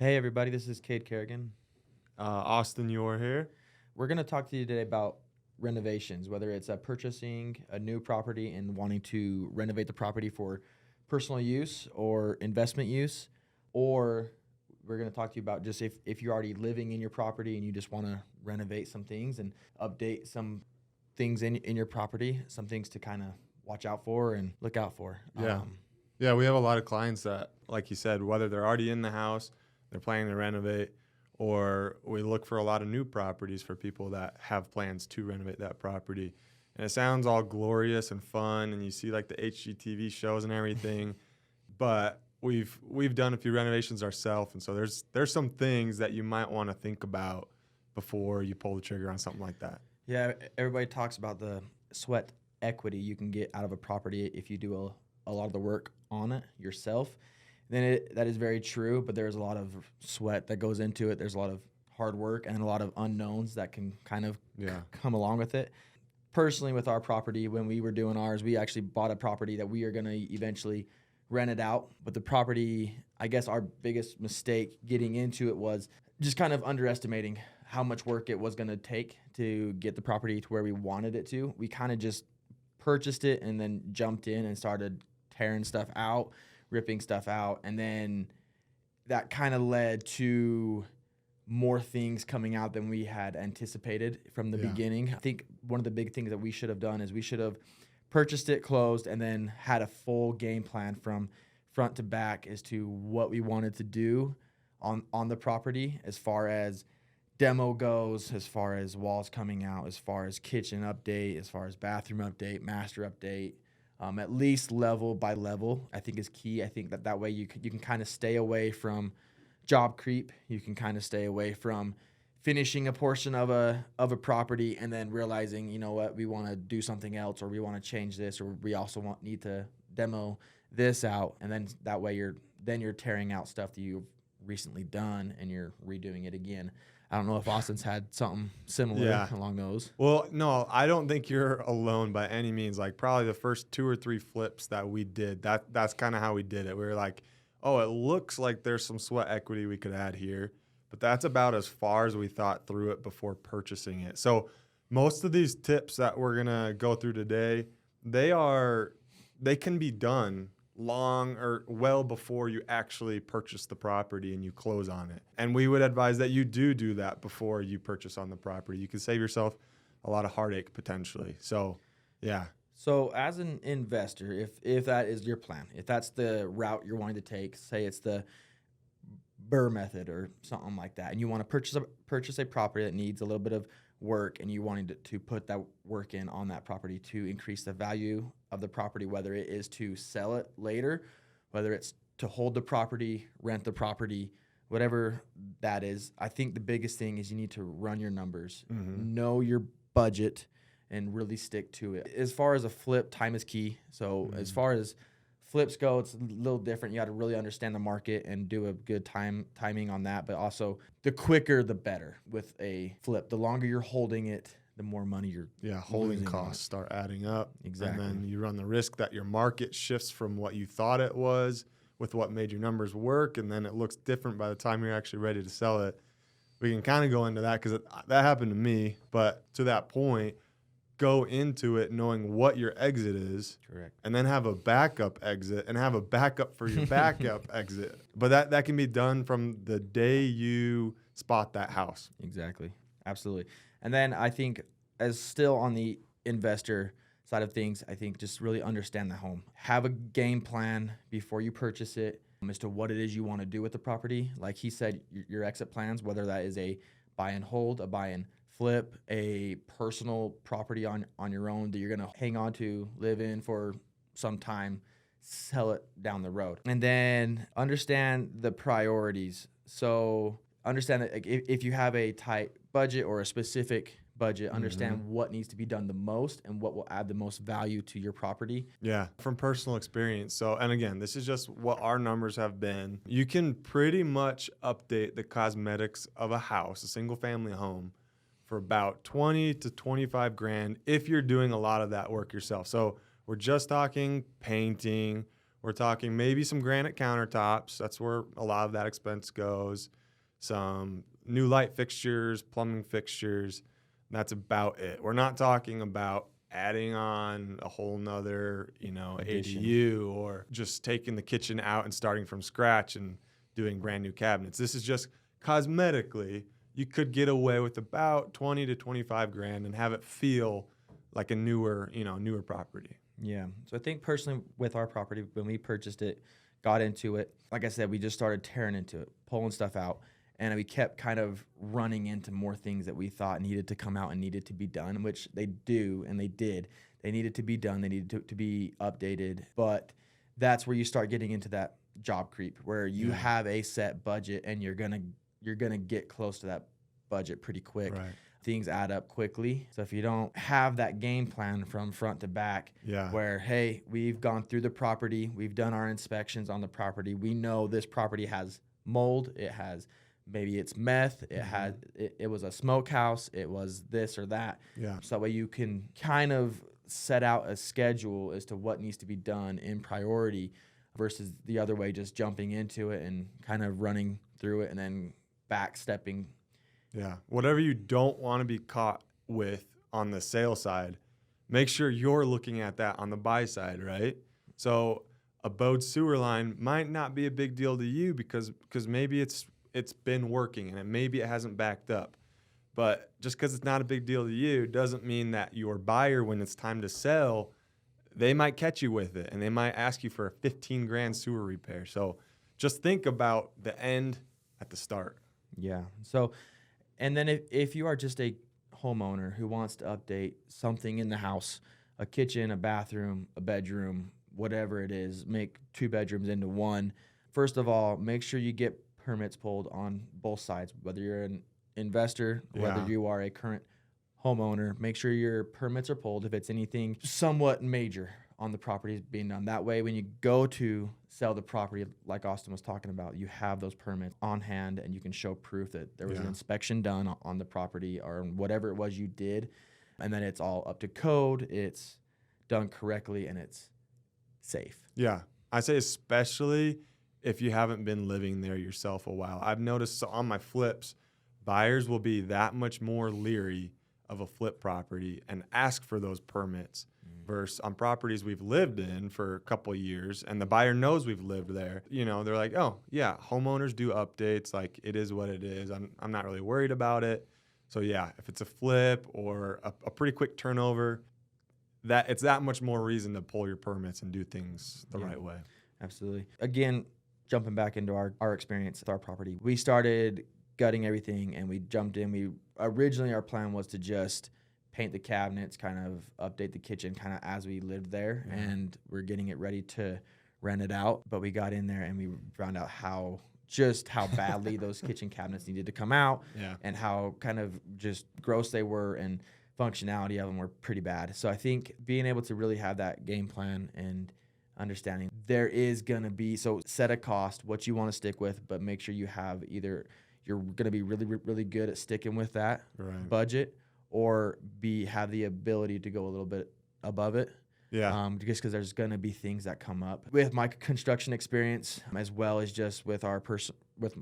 Hey everybody, this is Cade Kerrigan. Austin, you're here. We're going to talk to you today about renovations, whether it's purchasing a new property and wanting to renovate the property for personal use or investment use, or we're going to talk to you about just if you're already living in your property and you just want to renovate some things and update some things in your property, some things to kind of watch out for and look out for. Yeah. Yeah, we have a lot of clients that, like you said, whether they're already in the house, they're planning to renovate, or we look for a lot of new properties for people that have plans to renovate that property. And it sounds all glorious and fun, and you see like the HGTV shows and everything, but we've done a few renovations ourselves, and so there's some things that you might want to think about before you pull the trigger on something like that. Yeah, everybody talks about the sweat equity you can get out of a property if you do a lot of the work on it yourself. That is very true, but there's a lot of sweat that goes into it. There's a lot of hard work and a lot of unknowns that can kind of come along with it. Personally, with our property, when we were doing ours, we actually bought a property that we are going to eventually rent it out. But the property, I guess our biggest mistake getting into it was just kind of underestimating how much work it was going to take to get the property to where we wanted it to. We kind of just purchased it and then jumped in and started tearing stuff out, ripping stuff out, and then that kind of led to more things coming out than we had anticipated from the beginning. I think one of the big things that we should have done is we should have purchased it, closed, and then had a full game plan from front to back as to what we wanted to do on the property as far as demo goes, as far as walls coming out, as far as kitchen update, as far as bathroom update, master update. At least level by level, I think is key. I think that way you can kind of stay away from job creep. You can kind of stay away from finishing a portion of a property and then realizing, you know what, we want to do something else, or we want to change this, or we also need to demo this out. And then that way you're tearing out stuff that you've recently done and you're redoing it again. I don't know if Austin's had something similar along those. Well, no, I don't think you're alone by any means. Like probably the first 2 or 3 flips that we did, that's kind of how we did it. We were like, oh, it looks like there's some sweat equity we could add here, but that's about as far as we thought through it before purchasing it. So most of these tips that we're going to go through today, they can be done long or well before you actually purchase the property and you close on it. And we would advise that you do that before you purchase on the property. You can save yourself a lot of heartache potentially. So, yeah. So as an investor, if that is your plan, if that's the route you're wanting to take, say it's the Burr method or something like that, and you want to purchase a property that needs a little bit of work, and you wanting to put that work in on that property to increase the value of the property, whether it is to sell it later, whether it's to hold the property, rent the property, whatever that is, I think the biggest thing is you need to run your numbers, know your budget, and really stick to it. As far as a flip, time is key. So as far as flips go, it's a little different. You got to really understand the market and do a good timing on that. But also, the quicker, the better with a flip. The longer you're holding it, the more money you're holding costs start adding up. Exactly. And then you run the risk that your market shifts from what you thought it was with what made your numbers work, and then it looks different by the time you're actually ready to sell it. We can kind of go into that because that happened to me. But to that point, go into it knowing what your exit is. Correct. And then have a backup exit and have a backup for your backup exit. But that can be done from the day you spot that house. Exactly. Absolutely. And then I think, as still on the investor side of things, I think just really understand the home. Have a game plan before you purchase it as to what it is you want to do with the property. Like he said, your exit plans, whether that is a buy and hold, a buy and flip, a personal property on your own that you're going to hang on to, live in for some time, sell it down the road. And then understand the priorities. So understand that if you have a tight budget or a specific budget, understand what needs to be done the most and what will add the most value to your property. Yeah, from personal experience. So, and again, this is just what our numbers have been. You can pretty much update the cosmetics of a house, a single family home, for about 20 to 25 grand if you're doing a lot of that work yourself. So we're just talking painting, We're talking maybe some granite countertops. That's where a lot of that expense goes. Some new light fixtures, plumbing fixtures. That's about it. We're not talking about adding on a whole nother, Addition. ADU or just taking the kitchen out and starting from scratch and doing brand new cabinets. This is just cosmetically, you could get away with about 20 to 25 grand and have it feel like a newer property. Yeah. So I think personally with our property, when we purchased it, got into it, like I said, we just started tearing into it, pulling stuff out. And we kept kind of running into more things that we thought needed to come out and needed to be done, which they do, and they did. They needed to be done. They needed to be updated. But that's where you start getting into that job creep, where you have a set budget and you're gonna get close to that budget pretty quick. Right. Things add up quickly. So if you don't have that game plan from front to back, where, hey, we've gone through the property, we've done our inspections on the property, we know this property has mold, it has maybe it's meth, it was a smokehouse, it was this or that. Yeah. So that way you can kind of set out a schedule as to what needs to be done in priority versus the other way, just jumping into it and kind of running through it and then backstepping. Yeah. Whatever you don't want to be caught with on the sale side, make sure you're looking at that on the buy side, right? So a bowed sewer line might not be a big deal to you because maybe it's been working and maybe it hasn't backed up. But just because it's not a big deal to you doesn't mean that your buyer, when it's time to sell, they might catch you with it and they might ask you for a 15 grand sewer repair. So just think about the end at the start. Yeah. So, and then if you are just a homeowner who wants to update something in the house, a kitchen, a bathroom, a bedroom, whatever it is, make 2 bedrooms into 1. First of all, make sure you get permits pulled on both sides, whether you're an investor, whether you are a current homeowner. Make sure your permits are pulled if it's anything somewhat major on the property being done. That way, when you go to sell the property, like Austin was talking about, you have those permits on hand and you can show proof that there was an inspection done on the property or whatever it was you did, and then it's all up to code, it's done correctly, and it's safe. Yeah. I say especially if you haven't been living there yourself a while. I've noticed on my flips, buyers will be that much more leery of a flip property and ask for those permits versus on properties we've lived in for a couple of years and the buyer knows we've lived there. They're like, oh, yeah, homeowners do updates. Like, it is what it is. I'm not really worried about it. So, yeah, if it's a flip or a pretty quick turnover, it's that much more reason to pull your permits and do things the right way. Absolutely. Again, jumping back into our experience with our property, we started gutting everything and we jumped in. Originally our plan was to just paint the cabinets, kind of update the kitchen kind of as we lived there, and we're getting it ready to rent it out. But we got in there and we found out how badly those kitchen cabinets needed to come out and how kind of just gross they were and functionality of them were pretty bad. So I think being able to really have that game plan and understanding there is going to be, so set a cost, what you want to stick with, but make sure you have either you're going to be really, really good at sticking with that budget or have the ability to go a little bit above it. Yeah. Just because there's going to be things that come up with my construction experience, as well as just with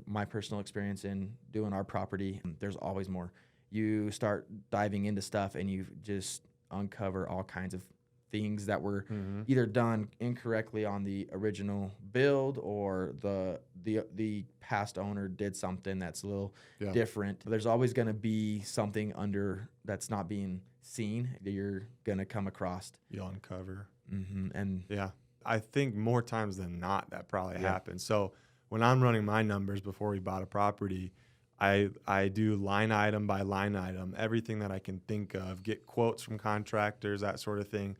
my personal experience in doing our property. There's always more. You start diving into stuff and you just uncover all kinds of things that were either done incorrectly on the original build or the past owner did something that's a little different. There's always going to be something under that's not being seen that you're going to come across. You'll uncover. And I think more times than not that probably happens. So when I'm running my numbers before we bought a property, I do line item by line item, everything that I can think of, get quotes from contractors, that sort of thing.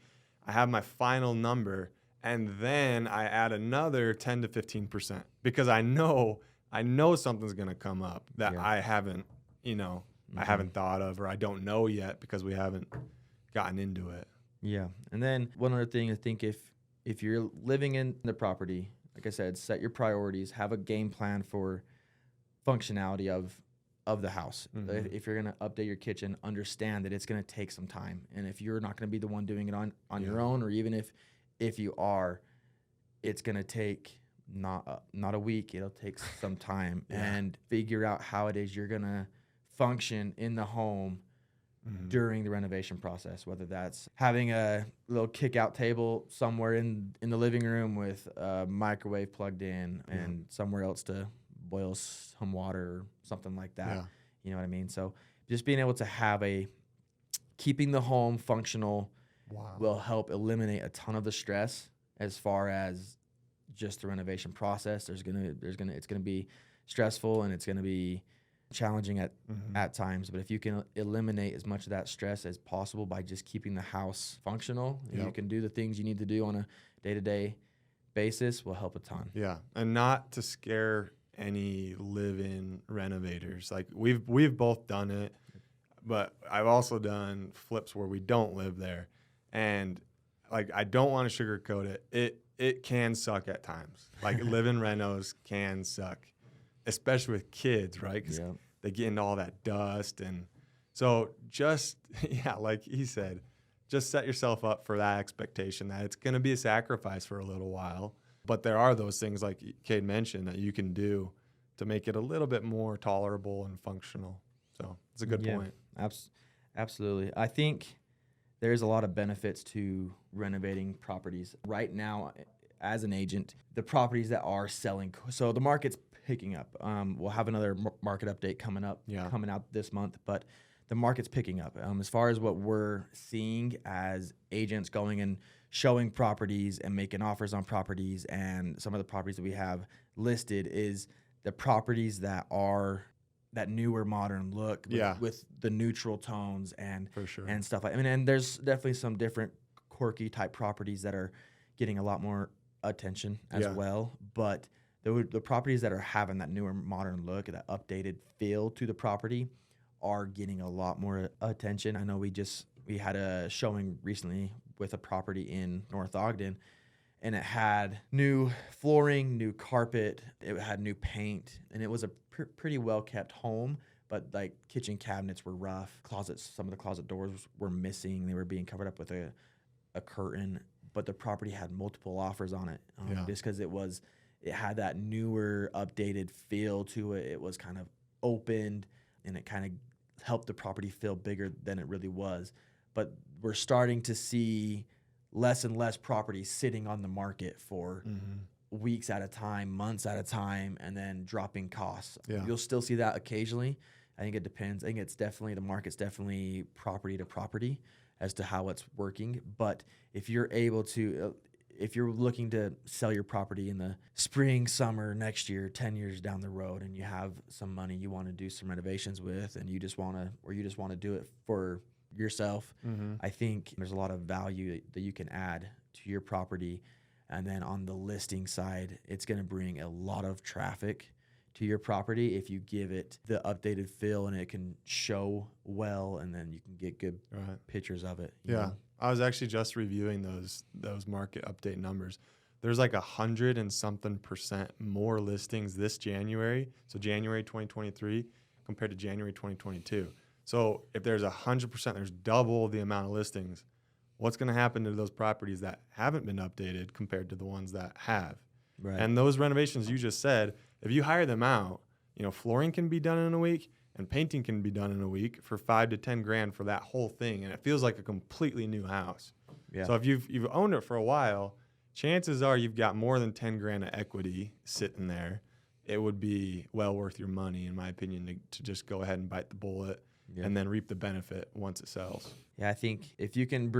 I have my final number, and then I add another 10 to 15% because I know something's going to come up that I haven't, I haven't thought of or I don't know yet because we haven't gotten into it. Yeah. And then one other thing, I think if you're living in the property, like I said, set your priorities, have a game plan for functionality of the house. If you're going to update your kitchen, understand that it's going to take some time. And if you're not going to be the one doing it on your own, or even if you are, it's going to take not a week. It'll take some time and figure out how it is you're going to function in the home during the renovation process, whether that's having a little kick-out table somewhere in the living room with a microwave plugged in and somewhere else to boil some water or something like that. Yeah. You know what I mean? So just being able to have keeping the home functional will help eliminate a ton of the stress as far as just the renovation process. It's gonna be stressful and it's gonna be challenging at times, but if you can eliminate as much of that stress as possible by just keeping the house functional, and you can do the things you need to do on a day-to-day basis, will help a ton. Yeah, and not to scare any live-in renovators. Like we've both done it, but I've also done flips where we don't live there, and like I don't want to sugarcoat it. It can suck at times. Like live-in renos can suck, especially with kids, right? 'Cause they get into all that dust. And so just, like he said, just set yourself up for that expectation that it's going to be a sacrifice for a little while. But there are those things, like Cade mentioned, that you can do to make it a little bit more tolerable and functional. So it's a good point. Absolutely. I think there's a lot of benefits to renovating properties. Right now, as an agent, the properties that are selling, so the market's picking up. We'll have another market update coming out this month, but the market's picking up. As far as what we're seeing as agents going and showing properties and making offers on properties, and some of the properties that we have listed is the properties that are that newer modern look with the neutral tones and for sure and stuff like. I mean, and there's definitely some different quirky type properties that are getting a lot more attention as well, but the properties that are having that newer modern look, that updated feel to the property, are getting a lot more attention. I know we had a showing recently with a property in North Ogden, and it had new flooring, new carpet, it had new paint, and it was a pretty well kept home, but like kitchen cabinets were rough, some of the closet doors were missing, they were being covered up with a curtain, but the property had multiple offers on it, just because it had that newer, updated feel to it. It was kind of opened, and it kind of helped the property feel bigger than it really was. But we're starting to see less and less properties sitting on the market for weeks at a time, months at a time, and then dropping costs. Yeah. You'll still see that occasionally. I think it depends. I think the market's definitely property to property as to how it's working. But if you're able to... if you're looking to sell your property in the spring, summer, next year, 10 years down the road, and you have some money you want to do some renovations with, and you just want to do it for yourself, I think there's a lot of value that you can add to your property. And then on the listing side, it's going to bring a lot of traffic to your property if you give it the updated feel and it can show well, and then you can get good pictures of it. You know? I was actually just reviewing those market update numbers. There's like 100 and something% more listings this January, so January 2023 compared to January 2022. So if there's 100%, there's double the amount of listings. What's going to happen to those properties that haven't been updated compared to the ones that have? Right. And those renovations you just said, if you hire them out, flooring can be done in a week, and painting can be done in a week for $5 to $10 grand for that whole thing, and it feels like a completely new house. Yeah. So if you've owned it for a while, chances are you've got more than 10 grand of equity sitting there. It would be well worth your money, in my opinion, to just go ahead and bite the bullet and then reap the benefit once it sells. Yeah, I think if you can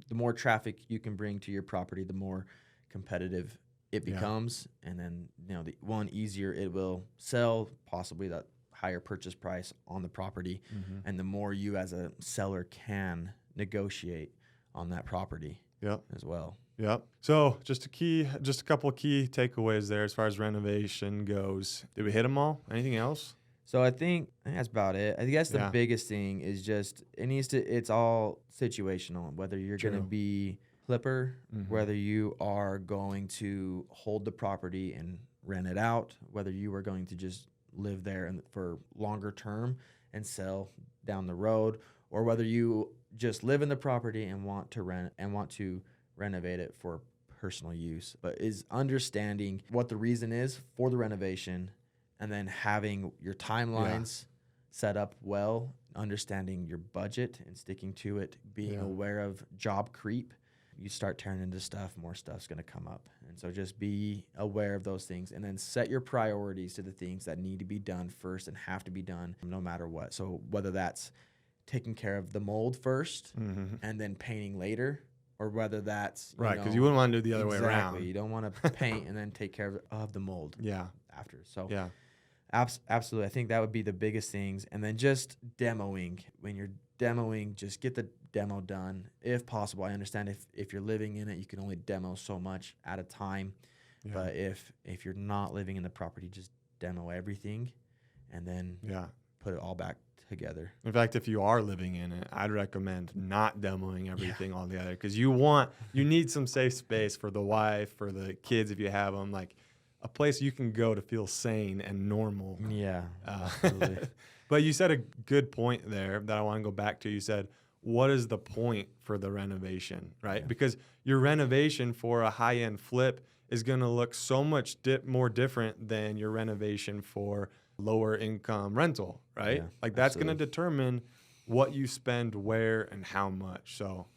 the more traffic you can bring to your property, the more competitive it becomes, and then the easier it will sell, possibly that higher purchase price on the property, and the more you as a seller can negotiate on that property as well. Yep. So just a couple of key takeaways there as far as renovation goes. Did we hit them all? Anything else? So I think that's about it. I guess the biggest thing is just it's all situational, whether you're going to be flipper, whether you are going to hold the property and rent it out, whether you are going to just live there for longer term and sell down the road, or whether you just live in the property and want to renovate it for personal use, but is understanding what the reason is for the renovation, and then having your timelines set up well, understanding your budget and sticking to it, being aware of job creep. You start turning into stuff, more stuff's going to come up. And so just be aware of those things, and then set your priorities to the things that need to be done first and have to be done no matter what. So whether that's taking care of the mold first and then painting later, or whether that's right, because you wouldn't want to do the other way exactly. around. You don't want to paint and then take care of the mold after. So absolutely, I think that would be the biggest things. And then just demoing. When you're demoing, just get the demo done if possible. I understand if you're living in it, you can only demo so much at a time. But if you're not living in the property, just demo everything and then put it all back together. In fact, if you are living in it, I'd recommend not demoing everything altogether, because you need some safe space for the wife, for the kids if you have them, like a place you can go to feel sane and normal. Yeah, absolutely. But you said a good point there that I want to go back to. You said, what is the point for the renovation, right? Because your renovation for a high-end flip is going to look so much more different than your renovation for lower income rental, right? Like that's going to determine what you spend where and how much. So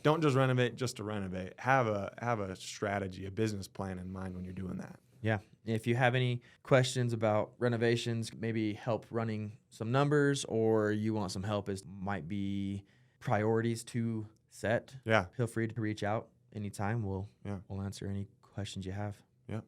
don't just renovate just to renovate. Have a strategy, a business plan in mind when you're doing that. Yeah. If you have any questions about renovations, maybe help running some numbers, or you want some help as might be priorities to set, feel free to reach out anytime. We'll answer any questions you have. Yeah.